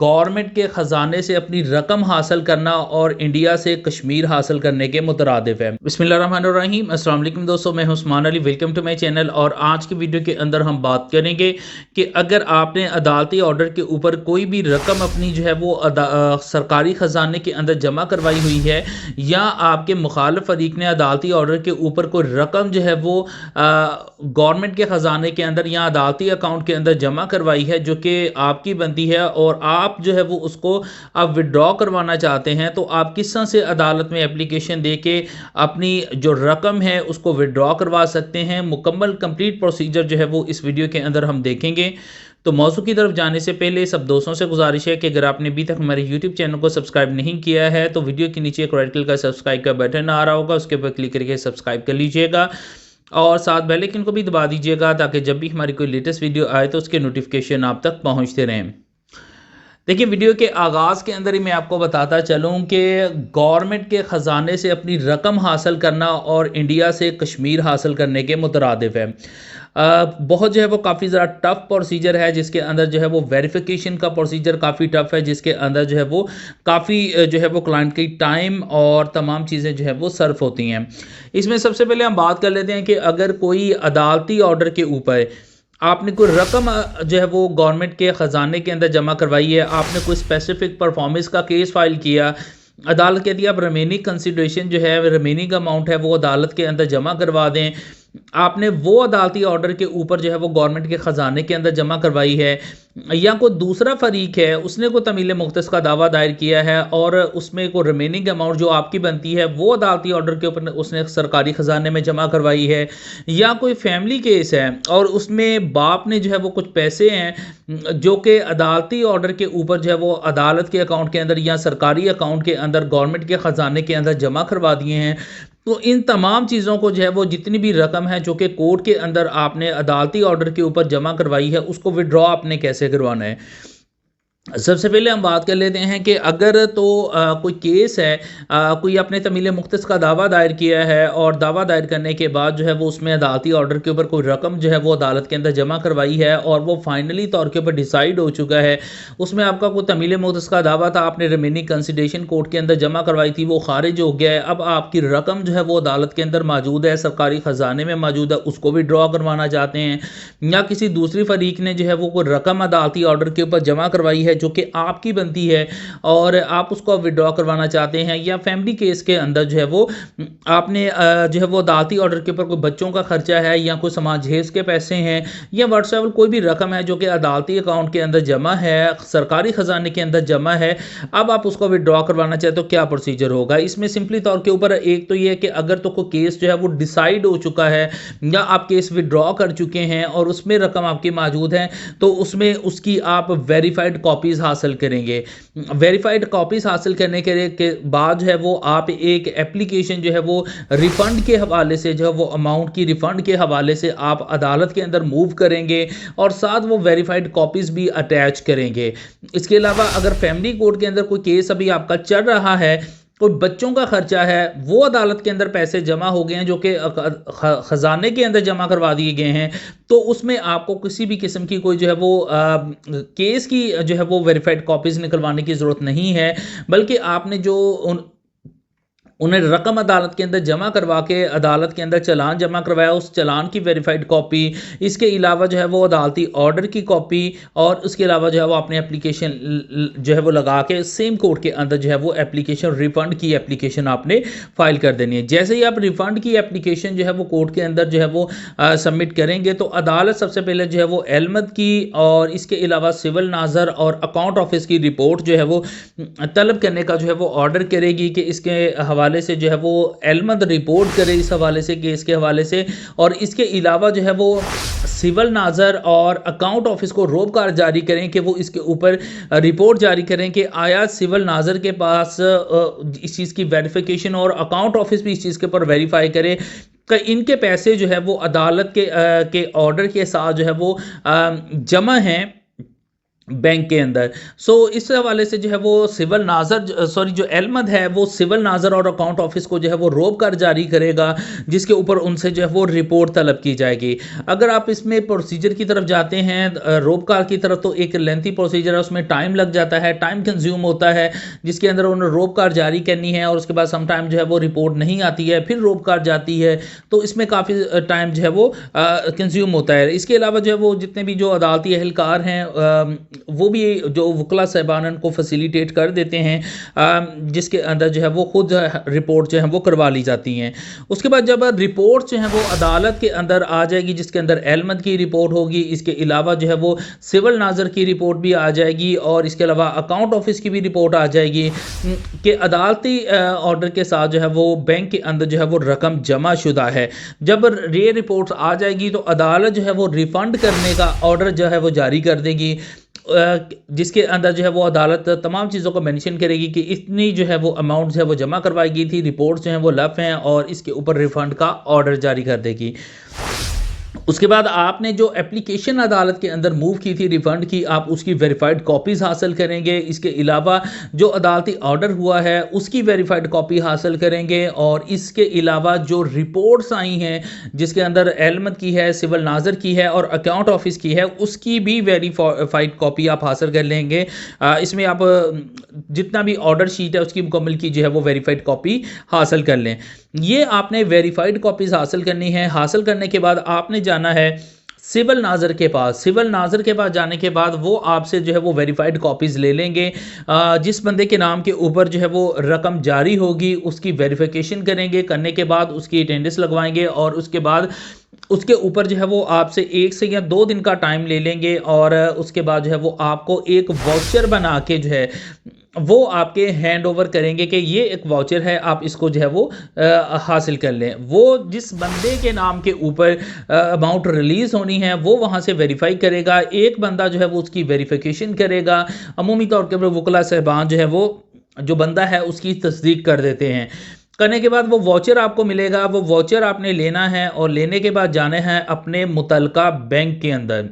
Government के ख़जाने से अपनी रकम हासिल करना और इंडिया से कश्मीर हासिल करने के मुतरादिफ है। बिस्मिल्लाहिर्रहमानिर्रहीम, अस्सलाम वालेकुम दोस्तों, मैं Usman Ali, welcome to my channel. और आज की वीडियो के अंदर हम बात करेंगे कि अगर आपने अदालती ऑर्डर के ऊपर कोई भी रकम अपनी जो है वो सरकारी ख़जाने के अंदर जमा करवाई हुई है, या आपके मुखालिफ फरीक ने अदालती ऑर्डर के ऊपर कोई रकम जो है वो गवर्नमेंट के ख़जाने के अंदर या अदालती अकाउंट के अंदर जमा करवाई है जो कि आपकी बनती है, और आप जो है वो उसको आप विड्रॉ करवाना चाहते हैं, तो आप किस तरह से अदालत में एप्लीकेशन दे के अपनी जो रकम है उसको विड्रॉ करवा सकते हैं। मुकम्मल कंप्लीट प्रोसीजर जो है वो इस वीडियो के अंदर हम देखेंगे। तो मौजू की तरफ जाने से पहले सब दोस्तों से गुजारिश है कि अगर आपने अभी तक हमारे YouTube चैनल को सब्सक्राइब नहीं किया है तो वीडियो के नीचे एक रेड कलर का सब्सक्राइब का बटन आ रहा होगा, उसके ऊपर क्लिक करके सब्सक्राइब कर लीजिएगा और साथ बेल आइकन को भी दबा दीजिएगा ताकि जब भी हमारी कोई लेटेस्ट वीडियो आए तो उसके नोटिफिकेशन आप तक पहुंचते रहें। देखिए, वीडियो के आगाज़ के अंदर ही मैं आपको बताता चलूं कि गवर्नमेंट के ख़जाने से अपनी रकम हासिल करना और इंडिया से कश्मीर हासिल करने के मुतरादिफ है। बहुत जो है वो काफ़ी ज़्यादा टफ़ प्रोसीजर है, जिसके अंदर जो है वो वेरिफिकेशन का प्रोसीजर काफ़ी टफ़ है, जिसके अंदर जो है वो काफ़ी जो है वो क्लाइंट की टाइम और तमाम चीज़ें जो है वो सर्फ होती हैं। इसमें सबसे पहले हम बात कर लेते हैं कि अगर कोई अदालती ऑर्डर के ऊपर आपने कोई रकम जो है वो गवर्नमेंट के ख़जाने के अंदर जमा करवाई है, आपने कोई स्पेसिफिक परफॉर्मेंस का केस फाइल किया, अदालत कहती है आप रिमेनिंग कंसिडरेशन जो है, रिमेनिंग अमाउंट है वो अदालत के अंदर जमा करवा दें। आपने वो अदालती ऑर्डर के ऊपर जो है वो गवर्नमेंट के ख़जाने के अंदर जमा करवाई है, या कोई दूसरा फरीक है उसने कोई तमील मुख्तस का दावा दायर किया है और उसमें कोई रिमेनिंग अमाउंट जो आपकी बनती है वो अदालती ऑर्डर के ऊपर उसने सरकारी ख़जाने में जमा करवाई है, या कोई फैमिली केस है और उसमें बाप ने जो है वो कुछ पैसे हैं जो कि अदालती ऑर्डर के ऊपर जो है वो अदालत के अकाउंट के अंदर या सरकारी अकाउंट के अंदर गवर्नमेंट के ख़जाने के अंदर जमा करवा दिए हैं। तो इन तमाम चीज़ों को जो है वो जितनी भी रकम है जो कि कोर्ट के अंदर आपने अदालती ऑर्डर के ऊपर जमा करवाई है उसको विड्रॉ आपने कैसे करवाना है। सबसे पहले हम बात कर लेते हैं कि अगर तो कोई केस है, कोई आपने तमील मुख्तस का दावा दायर किया है और दावा दायर करने के बाद जो है वो उसमें अदालती ऑर्डर के ऊपर कोई रकम जो है वो अदालत के अंदर जमा करवाई है और वो फाइनली तौर के ऊपर डिसाइड हो चुका है, उसमें आपका कोई तमील मुख्तस का दावा था, आपने रिमेनिंग कंसिडरेशन कोर्ट के अंदर जमा करवाई थी, वो खारिज हो गया है, अब आपकी रकम जो है वो अदालत के अंदर मौजूद है, सरकारी ख़जाने में मौजूद है, उसको भी ड्रॉ करवाना चाहते हैं, या किसी दूसरी फरीक ने जो है वो कोई रकम अदालती ऑर्डर के ऊपर जमा करवाई है जो कि आपकी बनती है और आप उसको विड्रॉ करवाना चाहते हैं, या फैमिली केस के अंदर जो है वो आपने जो है वो अदालती ऑर्डर के ऊपर कोई बच्चों का खर्चा है या कोई समाज हेज के पैसे हैं या व्हाट्सएप कोई भी रकम है जो कि अदालती अकाउंट के अंदर जमा है, सरकारी ख़जाने के अंदर जमा है, अब आप उसको विड्रॉ करवाना चाहते तो क्या प्रोसीजर होगा। इसमें सिंपली तौर के ऊपर एक तो ये है कि अगर तो कोई केस जो है वो डिसाइड हो चुका है या आप केस विड्रॉ कर चुके हैं और उसमें रकम आपकी मौजूद है, तो उसमें उसकी आप वेरीफाइड कॉपीज़ हासिल करेंगे। वेरीफाइड कॉपीज़ हासिल करने के बाद जो है वो आप एक एप्लीकेशन जो है वो रिफ़ंड के हवाले से जो है वो अमाउंट की रिफ़ंड के हवाले से आप अदालत के अंदर मूव करेंगे और साथ वो वेरीफाइड कॉपीज़ भी अटैच करेंगे। इसके अलावा अगर फैमिली कोर्ट के अंदर कोई केस अभी आपका चल रहा है, कोई बच्चों का खर्चा है, वो अदालत के अंदर पैसे जमा हो गए हैं जो कि ख़जाने के अंदर जमा करवा दिए गए हैं, तो उसमें आपको किसी भी किस्म की कोई जो है वो केस की जो है वो वेरीफाइड कॉपीज़ निकलवाने की ज़रूरत नहीं है, बल्कि आपने जो उन्हें रकम अदालत के अंदर जमा करवा के अदालत के अंदर चालान जमा करवाया, उस चालान की वेरीफाइड कॉपी, इसके अलावा जो है वो अदालती ऑर्डर की कॉपी, और उसके अलावा जो है वो अपने एप्लीकेशन जो है वो लगा के सेम कोर्ट के अंदर जो है वो एप्लीकेशन रिफ़ंड की एप्लीकेशन आपने फ़ाइल कर देनी है। जैसे ही आप रिफ़ंड की एप्लीकेशन जो है वो कोर्ट के अंदर जो है वो सबमिट करेंगे तो अदालत सबसे पहले जो है वो एलमद की और इसके अलावा सिविल नाज़र और अकाउंट ऑफिस की रिपोर्ट जो है वो तलब करने का जो है वो ऑर्डर करेगी कि इसके हवाले से जो है वो एलमद रिपोर्ट करे इस हवाले से, केस के हवाले से, और इसके अलावा जो है वो सिविल नाज़र और अकाउंट ऑफिस को रोबकार जारी करें कि वो इसके ऊपर रिपोर्ट जारी करें कि आया सिविल नाज़र के पास इस चीज़ की वेरिफिकेशन और अकाउंट ऑफिस भी इस चीज़ के ऊपर वेरीफाई करे कि इनके पैसे जो है वो अदालत के ऑर्डर के साथ जो है वो जमा हैं बैंक के अंदर। इस हवाले से जो है वो सिविल नाज़र सॉरी जो एलमद है वो सिविल नाज़र और अकाउंट ऑफिस को जो है वो रोक कर जारी करेगा, जिसके ऊपर उनसे जो है वो रिपोर्ट तलब की जाएगी। अगर आप इसमें प्रोसीजर की तरफ जाते हैं रोबकार की तरफ, तो एक लेंथी प्रोसीजर है, उसमें टाइम लग जाता है, टाइम कंज्यूम होता है, जिसके अंदर उन्हें रोबकार जारी करनी है और उसके बाद सम टाइम जो है वो रिपोर्ट नहीं आती है, फिर रोबकार जाती है, तो इसमें काफ़ी टाइम जो है वो कंज्यूम होता है। इसके अलावा जो है वो जितने भी जो अदालती एहलकार हैं वो भी जो वकला साहबान को फैसिलिटेट कर देते हैं, जिसके अंदर जो है वो खुद रिपोर्ट जो है वो करवा ली जाती हैं। उसके बाद जब रिपोर्ट जो है वो अदालत के अंदर आ जाएगी, जिसके अंदर एलमद की रिपोर्ट होगी, इसके अलावा जो है वो सिविल नाज़र की रिपोर्ट भी आ जाएगी और इसके अलावा अकाउंट ऑफिस की भी रिपोर्ट आ जाएगी कि अदालती ऑर्डर के साथ जो है वो बैंक के अंदर जो है वो रकम जमा शुदा है। जब ये रिपोर्ट आ जाएगी तो अदालत जो है वो रिफ़ंड करने का ऑर्डर जो है वो जारी कर देगी, जिसके अंदर जो है वो अदालत तमाम चीज़ों को मेंशन करेगी कि इतनी जो है वो अमाउंट जो है वो जमा करवाई गई थी, रिपोर्ट्स जो हैं वो लफ हैं और इसके ऊपर रिफ़ंड का ऑर्डर जारी कर देगी। उसके बाद आपने जो एप्लीकेशन अदालत के अंदर मूव की थी रिफ़ंड की, आप उसकी वेरीफाइड कॉपीज़ हासिल करेंगे। इसके अलावा जो अदालती ऑर्डर हुआ है उसकी वेरीफाइड कॉपी हासिल करेंगे और इसके अलावा जो रिपोर्ट्स आई हैं, जिसके अंदर एलमद की है, सिविल नाज़र की है और अकाउंट ऑफिस की है, उसकी भी वेरीफाइड कॉपी आप हासिल कर लेंगे। इसमें आप जितना भी ऑर्डर शीट है उसकी मुकम्मल की जो है वो वेरीफाइड कॉपी हासिल कर लें। ये आपने वेरीफाइड कॉपीज़ हासिल करनी है। हासिल करने के बाद आपने जाना है सिविल नाज़र के पास। सिविल नाज़र के पास जाने के बाद वो आपसे जो है वो वेरीफाइड कॉपीज़ ले लेंगे। जिस बंदे के नाम के ऊपर जो है वो रकम जारी होगी उसकी वेरिफिकेशन करेंगे, करने के बाद उसकी अटेंडेंस लगवाएंगे और उसके बाद उसके ऊपर जो है वो आपसे 1 से या 2 दिन का टाइम ले लेंगे और उसके बाद जो है वो आपको एक वाउचर बना के जो है वो आपके हैंड ओवर करेंगे कि ये एक वाउचर है, आप इसको जो है वो हासिल कर लें। वो जिस बंदे के नाम के ऊपर अमाउंट रिलीज़ होनी है वो वहाँ से वेरीफाई करेगा। एक बंदा जो है वो उसकी वेरिफिकेशन करेगा। अमूमी तौर के ऊपर वकला साहबान जो है वो जो बंदा है उसकी तस्दीक कर देते हैं। करने के बाद वो वाउचर आपको मिलेगा, वो वाउचर आपने लेना है और लेने के बाद जाने हैं अपने मुतलका बैंक के अंदर।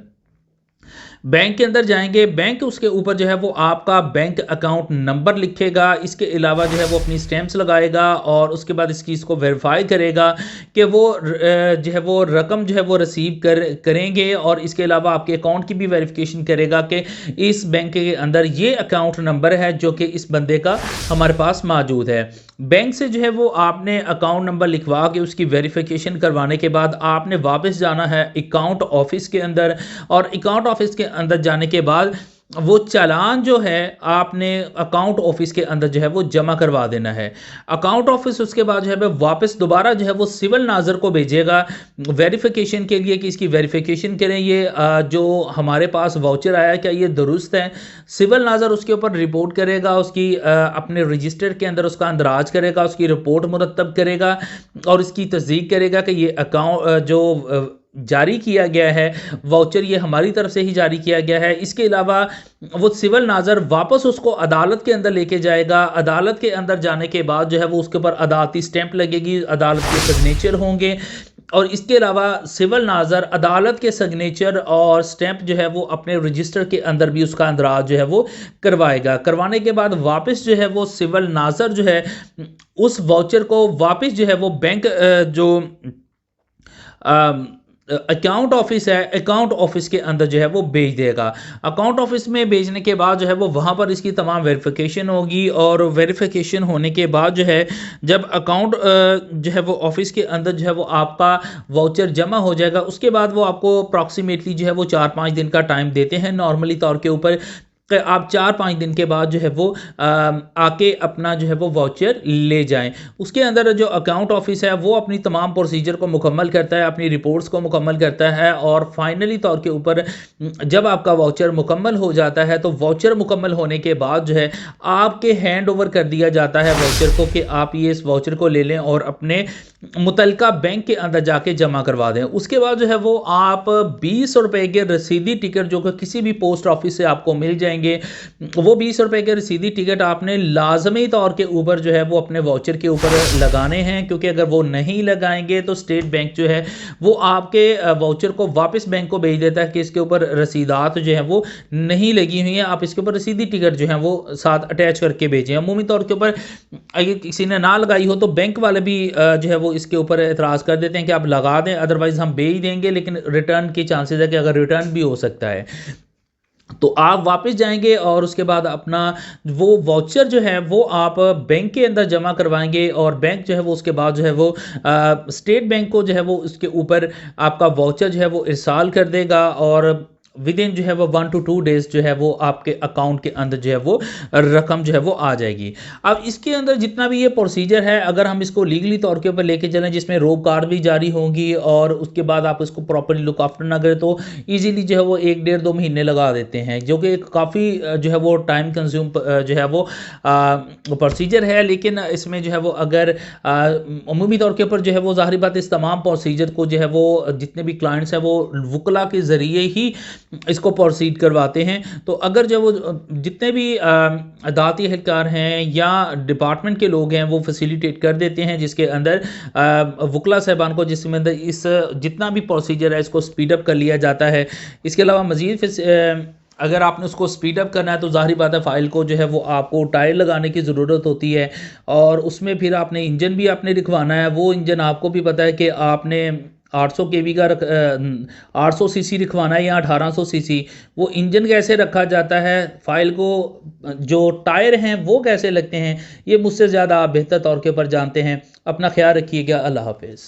बैंक के अंदर जाएंगे, बैंक उसके ऊपर जो है वो आपका बैंक अकाउंट नंबर लिखेगा। इसके अलावा जो है वो अपनी स्टैम्प्स लगाएगा और उसके बाद इस चीज़ को वेरीफाई करेगा कि वो जो है वो रकम जो है वो रिसीव करेंगे और इसके अलावा आपके अकाउंट की भी वेरिफिकेशन करेगा कि इस बैंक के अंदर ये अकाउंट नंबर है जो कि इस बंदे का हमारे पास मौजूद है। बैंक से जो है वो आपने अकाउंट नंबर लिखवा के उसकी वेरिफिकेशन करवाने के बाद आपने वापस जाना है अकाउंट ऑफिस के अंदर और अकाउंट ऑफिस के अंदर जाने के बाद वो चालान जो है आपने अकाउंट ऑफिस के अंदर जो है वो जमा करवा देना है। अकाउंट ऑफिस उसके बाद जो है वापस दोबारा जो है वो सिविल नाज़र को भेजेगा वेरिफिकेशन के लिए कि इसकी वेरिफिकेशन करें, ये जो हमारे पास वाउचर आया क्या ये दुरुस्त है। सिविल नाज़र उसके ऊपर रिपोर्ट करेगा, उसकी अपने रजिस्टर के अंदर उसका अंदराज करेगा, उसकी रिपोर्ट मुरतब करेगा और इसकी तस्दीक करेगा कि ये अकाउंट जो जारी किया गया है वाउचर ये हमारी तरफ से ही जारी किया गया है। इसके अलावा वो सिविल नाज़र वापस उसको अदालत के अंदर लेके जाएगा। अदालत के अंदर जाने के बाद जो है वो उसके ऊपर अदालती स्टैंप लगेगी, अदालत के सिग्नेचर होंगे और इसके अलावा सिविल नाज़र अदालत के सिग्नेचर और स्टैंप जो है वो अपने रजिस्टर के अंदर भी उसका अंदराज जो है वो करवाएगा। करवाने के बाद वापस जो है वो सिविल नाज़र जो है उस वाउचर को वापस जो है वो बैंक जो अकाउंट ऑफिस है अकाउंट ऑफिस के अंदर जो है वो भेज देगा। अकाउंट ऑफिस में भेजने के बाद जो है वो वहाँ पर इसकी तमाम वेरिफिकेशन होगी और वेरिफिकेशन होने के बाद जो है जब अकाउंट जो है वो ऑफिस के अंदर जो है वो आपका वाउचर जमा हो जाएगा, उसके बाद वो आपको अप्रॉक्सीमेटली जो है वो 4-5 दिन का टाइम देते हैं नॉर्मली तौर के ऊपर। आप 4-5 दिन के बाद जो है वो आके अपना जो है वो वाउचर ले जाएं। उसके अंदर जो अकाउंट ऑफिस है वो अपनी तमाम प्रोसीजर को मुकम्मल करता है, अपनी रिपोर्ट्स को मुकम्मल करता है और फाइनली तौर के ऊपर जब आपका वाउचर मुकम्मल हो जाता है तो वाउचर मुकम्मल होने के बाद जो है आपके हैंड ओवर कर दिया जाता है वाउचर को कि आप ये इस वाउचर को ले लें और अपने मुतलका बैंक के अंदर जाके जमा करवा दें। उसके बाद जो है वो आप 20 रुपए के रसीदी टिकट जो कि किसी भी पोस्ट ऑफिस से आपको मिल जाएंगे करेंगे वो 20 रुपए के रसीदी टिकट आपने लाजमी तौर के ऊपर जो है वो अपने वाउचर के ऊपर लगाने हैं, क्योंकि अगर वो नहीं लगाएंगे तो स्टेट बैंक जो है वो आपके वाउचर को वापस बैंक को भेज देता है कि इसके ऊपर रसीदात जो है वो नहीं लगी हुई है, आप इसके ऊपर रसीदी टिकट जो है वो साथ अटैच करके भेजें। अमूमी तौर के ऊपर अगर किसी ने ना लगाई हो तो बैंक वाले भी जो है वो इसके ऊपर एतराज़ कर देते हैं कि आप लगा दें, अदरवाइज़ हम भेज देंगे, लेकिन रिटर्न की चांसेस है कि अगर रिटर्न भी हो सकता है तो आप वापस जाएंगे और उसके बाद अपना वो वाउचर जो है वो आप बैंक के अंदर जमा करवाएंगे और बैंक जो है वो उसके बाद जो है वो स्टेट बैंक को जो है वो उसके ऊपर आपका वाउचर जो है वो इरसाल कर देगा और विद इन जो है वो 1 to 2 डेज जो है वो आपके अकाउंट के अंदर जो है वो रकम जो है वो आ जाएगी। अब इसके अंदर जितना भी ये प्रोसीजर है, अगर हम इसको लीगली तौर के ऊपर लेके चलें जिसमें रोक कार्ड भी जारी होंगी और उसके बाद आप इसको प्रॉपरली लुक आफ्टर ना करें तो ईजीली जो है वो 1 डेढ़ 2 महीने लगा देते हैं, जो कि काफ़ी जो है वो टाइम कंज्यूम जो है वो प्रोसीजर है। लेकिन इसमें जो है वो अगर अमूमी तौर के ऊपर जो है वो ज़ाहिर बात इस तमाम प्रोसीजर को जो है वो जितने भी क्लाइंट्स हैं वो वकला के ज़रिए ही इसको प्रोसीड करवाते हैं। तो अगर जो वो जितने भी अदालती एहलकार हैं या डिपार्टमेंट के लोग हैं वो फैसिलिटेट कर देते हैं, जिसके अंदर वकला साहबान को जिसमें अंदर इस जितना भी प्रोसीजर है इसको स्पीड अप कर लिया जाता है। इसके अलावा मज़ीद अगर आपने उसको स्पीड अप करना है तो ज़ाहिर बात है फ़ाइल को जो है वो आपको टायर लगाने की ज़रूरत होती है और उसमें फिर आपने इंजन भी आपने लिखवाना है। वो इंजन आपको भी पता है कि आपने 800 केवी का 800 सीसी लिखवाना है या 1800 सीसी, वो इंजन कैसे रखा जाता है, फाइल को जो टायर हैं वो कैसे लगते हैं, ये मुझसे ज़्यादा आप बेहतर तौर के ऊपर जानते हैं। अपना ख्याल रखिएगा। अल्लाह हाफिज़।